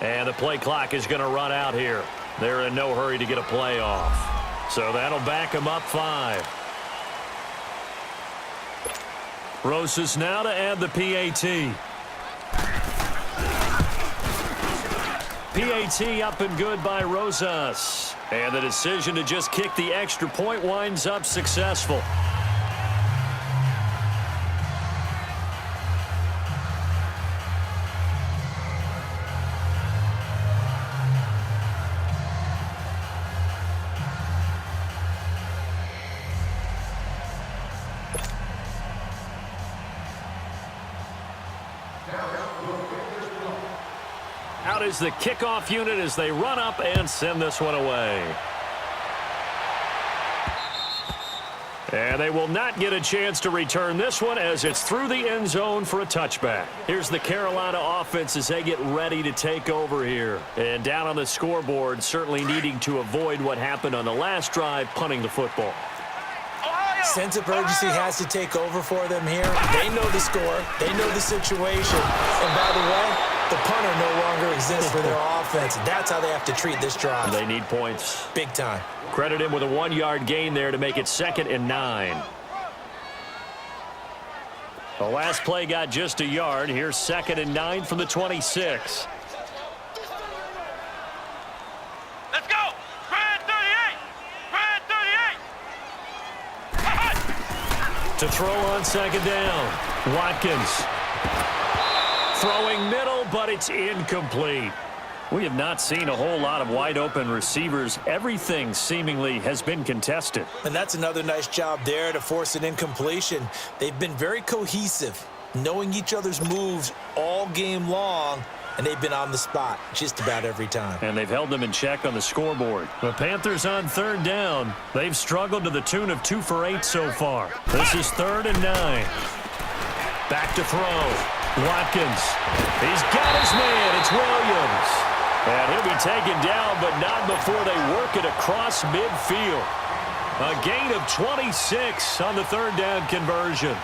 S3: And the play clock is going to run out here. They're in no hurry to get a play off. So that'll back them up 5. Rosas now to add the PAT. PAT up and good by Rosas. And the decision to just kick the extra point winds up successful.
S6: Now
S3: Out is the kickoff unit as they run up and send this one away. And they will not get a chance to return this one as it's through the end zone for a touchback. Here's the Carolina offense as they get ready to take over here. And down on the scoreboard, certainly needing to avoid what happened on the last drive, punting the football.
S4: Sense of urgency has to take over for them here. They know the score. They know the situation. And by the way, the punter no longer exists for their offense. That's how they have to treat this drive.
S3: They need points.
S4: Big time.
S3: Credit him with a 1-yard gain there to make it 2nd and 9. The last play got just a yard. Here's 2nd and 9 from the 26.
S5: Let's go! Red 38! Red 38!
S3: To throw on 2nd down. Watkins. Throwing middle, but it's incomplete. We have not seen a whole lot of wide-open receivers. Everything seemingly has been contested.
S4: And that's another nice job there to force an incompletion. They've been very cohesive, knowing each other's moves all game long, and they've been on the spot just about every time.
S3: And they've held them in check on the scoreboard. The Panthers on 3rd down. They've struggled to the tune of 2 for 8 so far. This is 3rd and 9. Back to throw. Watkins. He's got his man. It's Williams. And he'll be taken down, but not before they work it across midfield. A gain of 26 on the 3rd down conversion.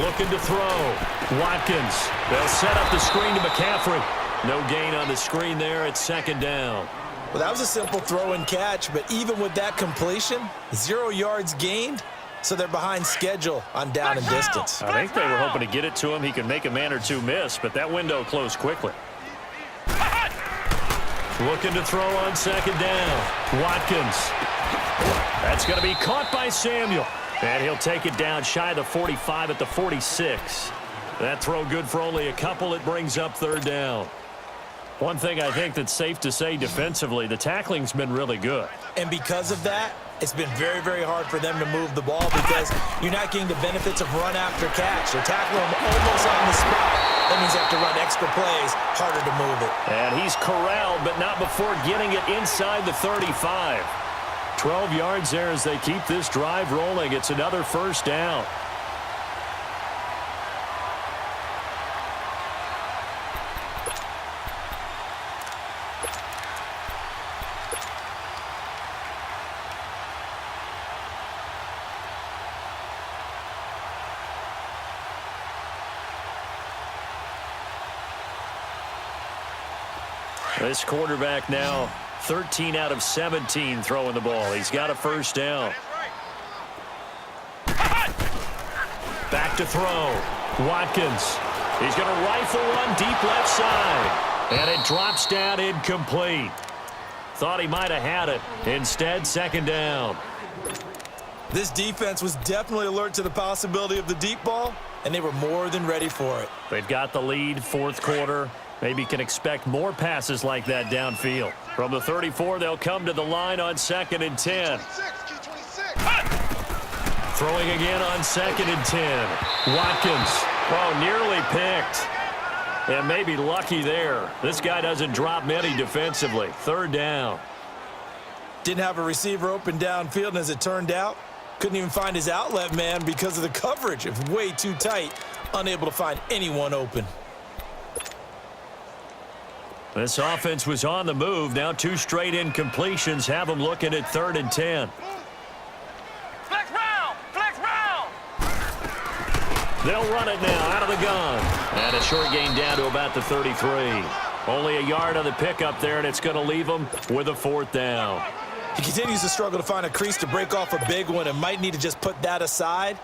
S3: Looking to throw. Watkins. They'll set up the screen to McCaffrey. No gain on the screen there. It's 2nd down.
S4: Well, that was a simple throw and catch, but even with that completion, 0 yards gained, so they're behind schedule on down and distance.
S3: I think they were hoping to get it to him. He could make a man or two miss, but that window closed quickly. Looking to throw on 2nd down. Watkins. That's going to be caught by Samuel. And he'll take it down shy of the 45 at the 46. That throw good for only a couple. It brings up 3rd down. One thing I think that's safe to say defensively, the tackling's been really good.
S4: And because of that, it's been very, very hard for them to move the ball because you're not getting the benefits of run after catch. They're tackling them almost on the spot. That means they have to run extra plays, harder to move it.
S3: And he's corralled, but not before getting it inside the 35. 12 yards there as they keep this drive rolling. It's another 1st down. This quarterback now 13 out of 17 throwing the ball. He's got a 1st down. Back to throw. Watkins. He's going to rifle one deep left side. And it drops down incomplete. Thought he might have had it. Instead, 2nd down.
S4: This defense was definitely alert to the possibility of the deep ball, and they were more than ready for it.
S3: They've got the lead, 4th quarter. Maybe can expect more passes like that downfield. From the 34, they'll come to the line on 2nd and 10. Throwing again on 2nd and 10. Watkins. Oh, nearly picked. And maybe lucky there. This guy doesn't drop many defensively. 3rd down.
S4: Didn't have a receiver open downfield, and as it turned out, couldn't even find his outlet man because of the coverage. It was way too tight. Unable to find anyone open.
S3: This offense was on the move. Now 2 straight incompletions have them looking at 3rd and 10.
S5: Flex round! Flex round!
S3: They'll run it now out of the gun. And a short gain down to about the 33. Only a yard on the pickup there, and it's going to leave them with a 4th down.
S4: He continues to struggle to find a crease to break off a big one and might need to just put that aside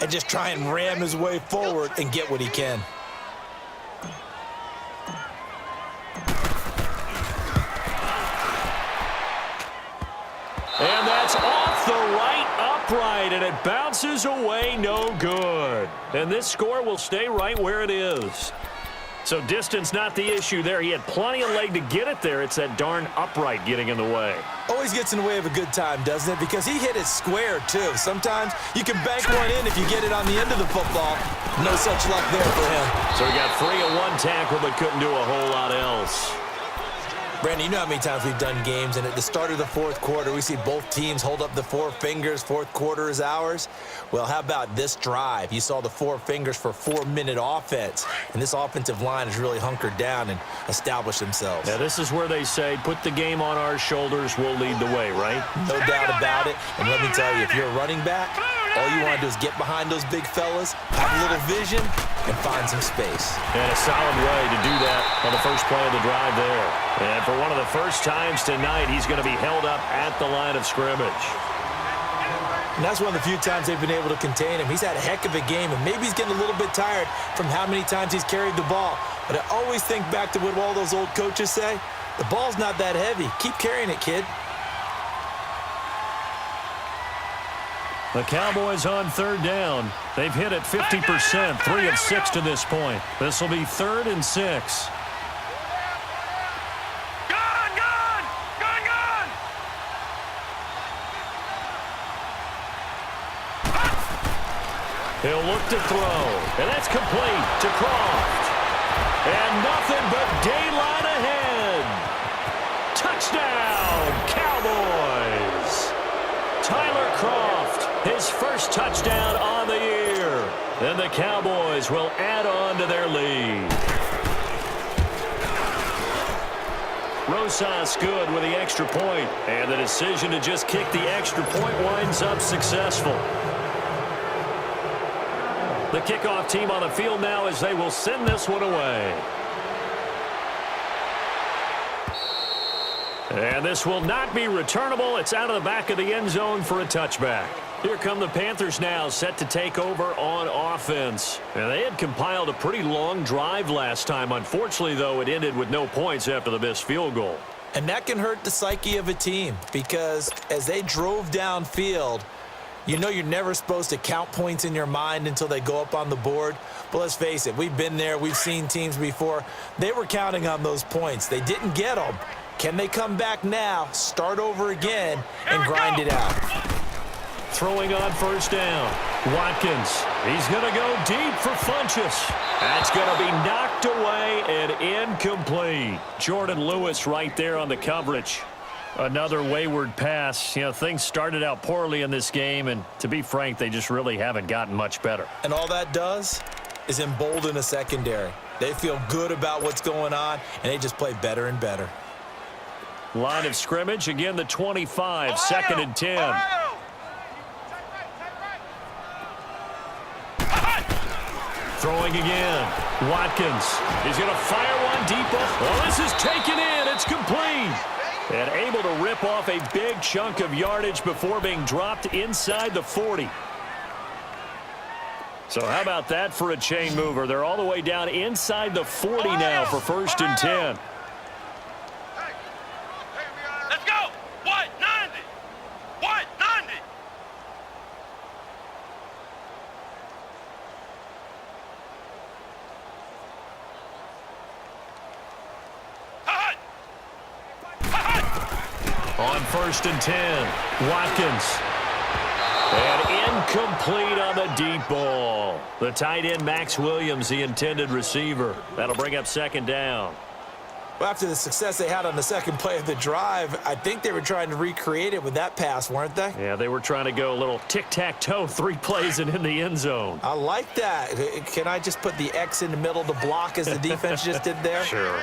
S4: and just try and ram his way forward and get what he can.
S3: And that's off the right upright, and it bounces away no good. And this score will stay right where it is. So distance not the issue there. He had plenty of leg to get it there. It's that darn upright getting in the way.
S4: Always gets in the way of a good time, doesn't it? Because he hit it square, too. Sometimes you can bank one in if you get it on the end of the football. No such luck there for him.
S3: So he got 3 on one tackle, but couldn't do a whole lot else.
S4: Brandon, you know how many times we've done games, and at the start of the fourth quarter, we see both teams hold up the 4 fingers, fourth quarter is ours. Well, how about this drive? You saw the 4 fingers for 4-minute offense, and this offensive line has really hunkered down and established themselves.
S3: Yeah, this is where they say, put the game on our shoulders, we'll lead the way, right?
S4: No doubt about it, and let me tell you, if you're a running back, all you want to do is get behind those big fellas, have a little vision, and find some space.
S3: And a solid way to do that on the first play of the drive there. And for one of the first times tonight, he's going to be held up at the line of scrimmage.
S4: And that's one of the few times they've been able to contain him. He's had a heck of a game, and maybe he's getting a little bit tired from how many times he's carried the ball. But I always think back to what all those old coaches say. The ball's not that heavy. Keep carrying it, kid.
S3: The Cowboys on third down. They've hit it 50%, 3 of 6 to this point. This will be 3rd and 6. He'll look to throw, and that's complete to Croft. And nothing but daylight ahead. Touchdown, Cowboys. Tyler Croft, his first touchdown on the year. And the Cowboys will add on to their lead. Rosas good with the extra point, and the decision to just kick the extra point winds up successful. The kickoff team on the field now as they will send this one away. And this will not be returnable. It's out of the back of the end zone for a touchback. Here come the Panthers now, set to take over on offense. And they had compiled a pretty long drive last time. Unfortunately, though, it ended with no points after the missed field goal.
S4: And that can hurt the psyche of a team because as they drove downfield, you know you're never supposed to count points in your mind until they go up on the board. But let's face it, we've been there. We've seen teams before. They were counting on those points. They didn't get them. Can they come back now, start over again, and grind it out?
S3: Throwing on first down. Watkins. He's going to go deep for Funchess. That's going to be knocked away and incomplete. Jordan Lewis right there on the coverage. Another wayward pass. You know, things started out poorly in this game, and to be frank, they just really haven't gotten much better.
S4: And all that does is embolden a secondary. They feel good about what's going on, and they just play better and better.
S3: Line of scrimmage, again the 25, 2nd and 10. Throwing again. Watkins. He's going to fire one deep. Oh, this is taken in. It's complete. And able to rip off a big chunk of yardage before being dropped inside the 40. So how about that for a chain mover? They're all the way down inside the 40 now for 1st and 10.
S5: Let's go. What? 90. What? 90.
S3: On 1st and 10, Watkins. And incomplete on the deep ball. The tight end, Max Williams, the intended receiver. That'll bring up 2nd down.
S4: Well, after the success they had on the second play of the drive, I think they were trying to recreate it with that pass, weren't they?
S3: Yeah, they were trying to go a little tic-tac-toe, 3 plays and in the end zone.
S4: I like that. Can I just put the X in the middle to block as the defense just did there?
S3: Sure.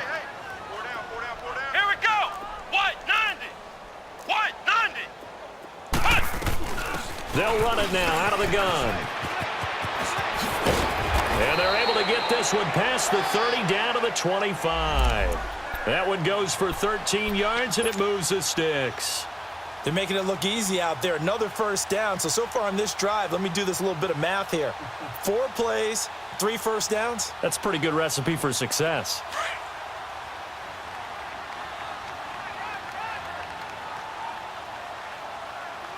S5: Here we go. What? 90. What? 90.
S3: They'll run it now out of the gun. And they're able to get this one past the 30 down to the 25. That one goes for 13 yards, and it moves the sticks.
S4: They're making it look easy out there. Another 1st down. So far on this drive, let me do this little bit of math here. 4 plays, 3 1st downs.
S3: That's a pretty good recipe for success.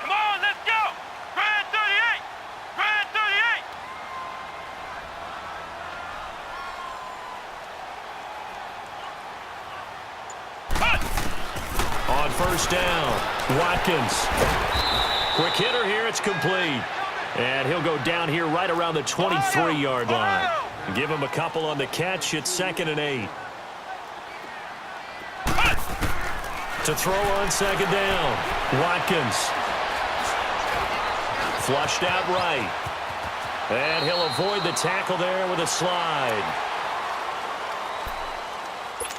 S5: Come on, let's go. Grand 38. Grand 38.
S3: first down. Watkins. Quick hitter here. It's complete. And he'll go down here right around the 23-yard line. Give him a couple on the catch. It's 2nd and 8. To throw on 2nd down. Watkins. Flushed out right. And he'll avoid the tackle there with a slide.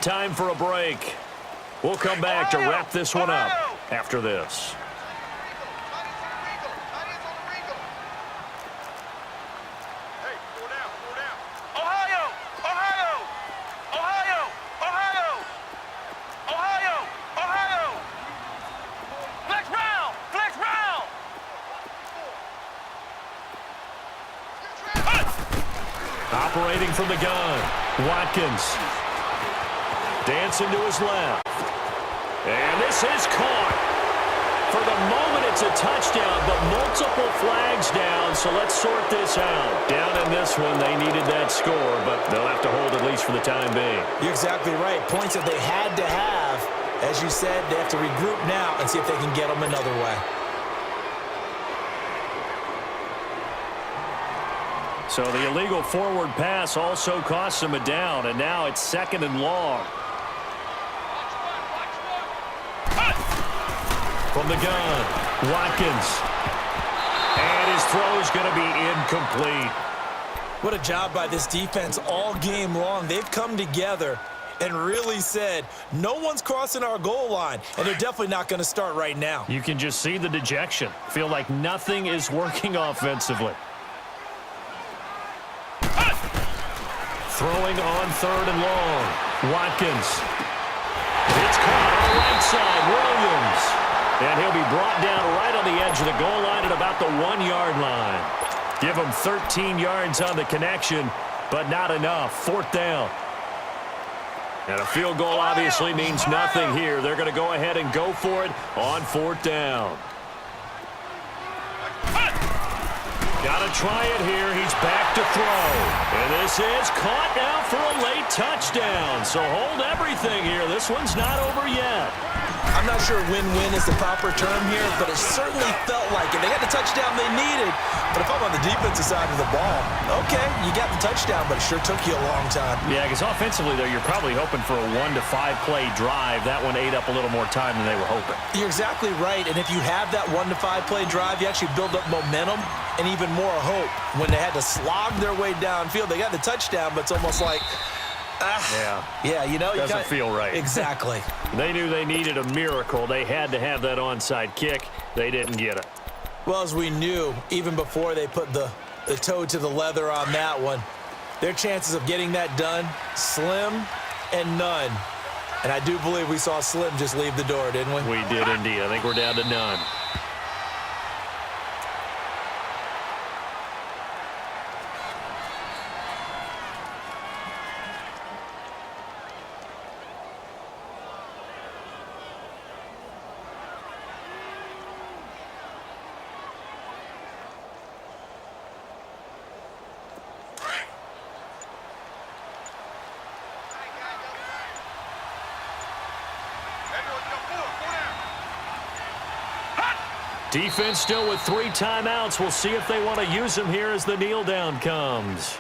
S3: Time for a break. We'll come back to wrap this one up after this. Operating from the gun, Watkins. Dancing to his left. And this is caught. For the moment, it's a touchdown, but multiple flags down, so let's sort this out. Down in this one, they needed that score, but they'll have to hold at least for the time being.
S4: You're exactly right. Points that they had to have. As you said, they have to regroup now and see if they can get them another way.
S3: So the illegal forward pass also costs him a down, and now it's 2nd and long. From the gun, Watkins. And his throw's going to be incomplete.
S4: What a job by this defense all game long. They've come together and really said, no one's crossing our goal line, and they're definitely not going to start right now.
S3: You can just see the dejection. Feel like nothing is working offensively. Throwing on 3rd and long. Watkins. It's caught on the right side. Williams. And he'll be brought down right on the edge of the goal line at about the 1-yard line. Give him 13 yards on the connection, but not enough. 4th down. And a field goal obviously means nothing here. They're going to go ahead and go for it on 4th down. Got to try it here. He's back to throw. And this is caught now for a late touchdown. So hold everything here. This one's not over yet.
S4: I'm not sure win-win is the proper term here, but it certainly felt like it. They got the touchdown they needed, but if I'm on the defensive side of the ball, okay, you got the touchdown, but it sure took you a long time.
S3: Yeah, because offensively, though, you're probably hoping for a 1 to 5 play drive. That one ate up a little more time than they were hoping.
S4: You're exactly right, and if you have that 1 to 5 play drive, you actually build up momentum and even more hope. When they had to slog their way downfield, they got the touchdown, but it's almost like, yeah, you know,
S3: doesn't feel right.
S4: Exactly.
S3: They knew they needed a miracle. They had to have that onside kick. They didn't get it.
S4: Well, as we knew, even before they put the toe to the leather on that one, their chances of getting that done, slim and none. And I do believe we saw Slim just leave the door, didn't we?
S3: We did indeed. I think we're down to none. Defense still with 3 timeouts. We'll see if they want to use them here as the kneel down comes.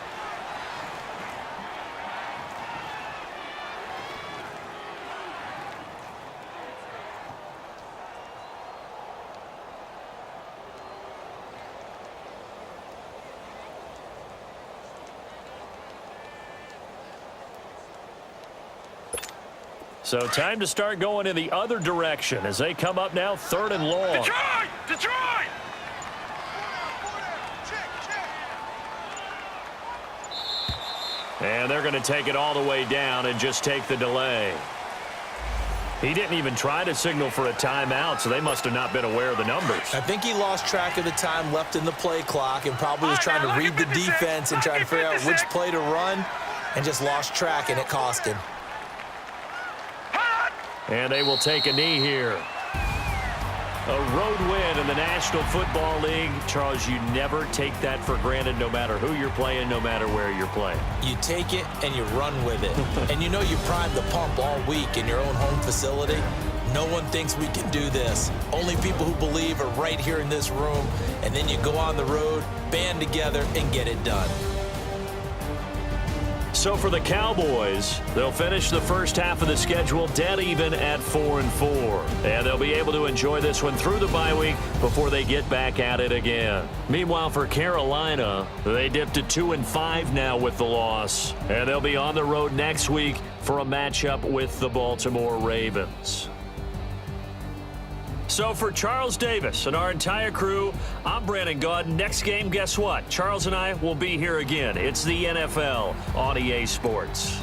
S3: So time to start going in the other direction as they come up now 3rd and long.
S5: Detroit!
S3: And they're going to take it all the way down and just take the delay. He didn't even try to signal for a timeout, so they must have not been aware of the numbers.
S4: I think he lost track of the time left in the play clock and probably was trying to read the defense and trying to figure out which play to run and just lost track, and it cost him.
S3: And they will take a knee here. A road win in the National Football League. Charles, you never take that for granted no matter who you're playing, no matter where you're playing.
S4: You take it and you run with it. And you know you primed the pump all week in your own home facility. No one thinks we can do this. Only people who believe are right here in this room. And then you go on the road, band together, and get it done.
S3: So for the Cowboys, they'll finish the first half of the schedule dead even at 4-4. And they'll be able to enjoy this one through the bye week before they get back at it again. Meanwhile, for Carolina, they dipped to 2-5 now with the loss. And they'll be on the road next week for a matchup with the Baltimore Ravens. So for Charles Davis and our entire crew, I'm Brandon Gaud. Next game, guess what? Charles and I will be here again. It's the NFL on EA Sports.